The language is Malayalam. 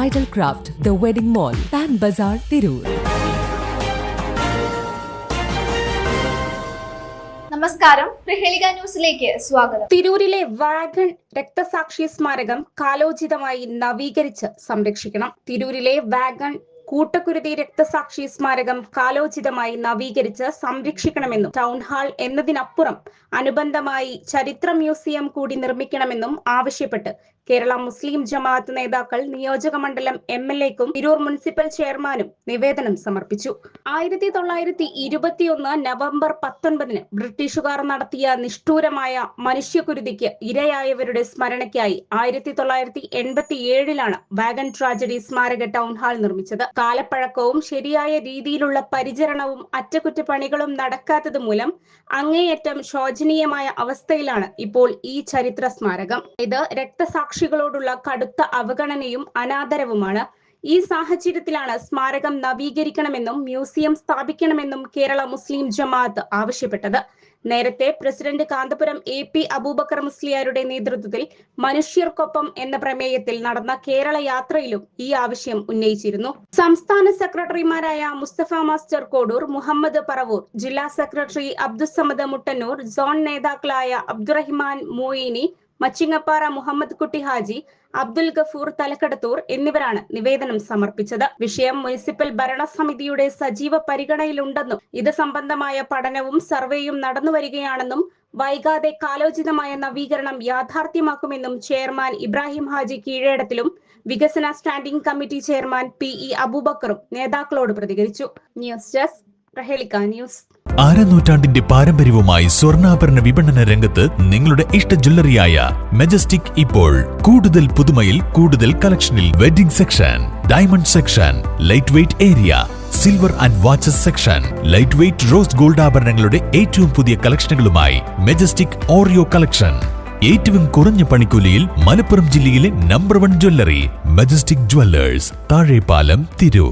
Bridal Craft, The Wedding Mall, Pan Bazaar, Tirur. നമസ്കാരം, പ്രഹേളിക ന്യൂസിലേക്ക് സ്വാഗതം. തിരൂരിലെ വാഗൺ രക്തസാക്ഷി സ്മാരകം കാലോചിതമായി നവീകരിച്ച് സംരക്ഷിക്കണം. തിരൂരിലെ വാഗൺ കൂട്ടക്കുരുതി രക്തസാക്ഷി സ്മാരകം കാലോചിതമായി നവീകരിച്ച് സംരക്ഷിക്കണമെന്നും ടൗൺ ഹാൾ എന്നതിനപ്പുറം അനുബന്ധമായി ചരിത്ര മ്യൂസിയം കൂടി നിർമ്മിക്കണമെന്നും ആവശ്യപ്പെട്ട് കേരള മുസ്ലിം ജമാഅത്ത് നേതാക്കൾ നിയോജക മണ്ഡലം MLAക്കും തിരൂർ മുനിസിപ്പൽ ചെയർമാനും നിവേദനം സമർപ്പിച്ചു. 1921 നവംബർ 19 ബ്രിട്ടീഷുകാർ നടത്തിയ നിഷ്ഠൂരമായ മനുഷ്യക്കുരുതിക്ക് ഇരയായവരുടെ സ്മരണയ്ക്കായി 1987 വാഗൺ ട്രാജഡി സ്മാരക ടൗൺ ഹാൾ നിർമ്മിച്ചത്. കാലപ്പഴക്കവും ശരിയായ രീതിയിലുള്ള പരിചരണവും അറ്റകുറ്റപ്പണികളും നടക്കാത്തത് മൂലം അങ്ങേയറ്റം ശോചനീയമായ അവസ്ഥയിലാണ് ഇപ്പോൾ ഈ ചരിത്ര സ്മാരകം. ഇത് രക്തസാക്ഷികളോടുള്ള കടുത്ത അവഗണനയും അനാദരവുമാണ്. ഈ സാഹചര്യത്തിലാണ് സ്മാരകം നവീകരിക്കണമെന്നും മ്യൂസിയം സ്ഥാപിക്കണമെന്നും കേരള മുസ്ലിം ജമാഅത്ത് ആവശ്യപ്പെട്ടത്. നേരത്തെ പ്രസിഡന്റ് കാന്തപുരം AP അബൂബക്കർ മുസ്ലിയാരുടെ നേതൃത്വത്തിൽ മനുഷ്യർക്കൊപ്പം എന്ന പ്രമേയത്തിൽ നടന്ന കേരള യാത്രയിലും ഈ ആവശ്യം ഉന്നയിച്ചിരുന്നു. സംസ്ഥാന സെക്രട്ടറിമാരായ മുസ്തഫ മാസ്റ്റർ കോഡൂർ, മുഹമ്മദ് പറവൂർ, ജില്ലാ സെക്രട്ടറി അബ്ദുസമദ് മുട്ടന്നൂർ, സോൺ നേതാക്കളായ അബ്ദുറഹിമാൻ മോയിനി, മച്ചിങ്ങപ്പാറ മുഹമ്മദ് കുട്ടി ഹാജി, അബ്ദുൽ ഗഫൂർ തലക്കടത്തൂർ എന്നിവരാണ് നിവേദനം സമർപ്പിച്ചത്. വിഷയം മുനിസിപ്പൽ ഭരണസമിതിയുടെ സജീവ പരിഗണനയിലുണ്ടെന്നും ഇത് സംബന്ധമായ പഠനവും സർവേയും നടന്നുവരികയാണെന്നും വൈകാതെ കാലോചിതമായ നവീകരണം യാഥാർത്ഥ്യമാക്കുമെന്നും ചെയർമാൻ ഇബ്രാഹിം ഹാജി കീഴേടത്തിലും വികസന സ്റ്റാൻഡിംഗ് കമ്മിറ്റി ചെയർമാൻ PE അബൂബക്കറും നേതാക്കളോട് പ്രതികരിച്ചു. News desk Prahelika news. നൂറ്റാണ്ടിന്റെ പാരമ്പര്യവുമായി സ്വർണ്ണാഭരണ വിപണന രംഗത്ത് നിങ്ങളുടെ ഇഷ്ട ജ്വല്ലറിയായ മെജസ്റ്റിക് ഇപ്പോൾ കൂടുതൽ പുതുമയിൽ കൂടുതൽ കളക്ഷനിൽ wedding section, diamond section, light weight area, silver and watches section, light weight rose gold ആഭരണങ്ങളുടെ ഏറ്റവും പുതിയ കളക്ഷനുകളുമായി മെജസ്റ്റിക് ഓറിയോ കളക്ഷൻ. ഏറ്റവും കുറഞ്ഞ പണിക്കൂലിയിൽ മലപ്പുറം ജില്ലയിലെ number 1 jewellery majestic Jewellers, Thazhepalam, Tirur.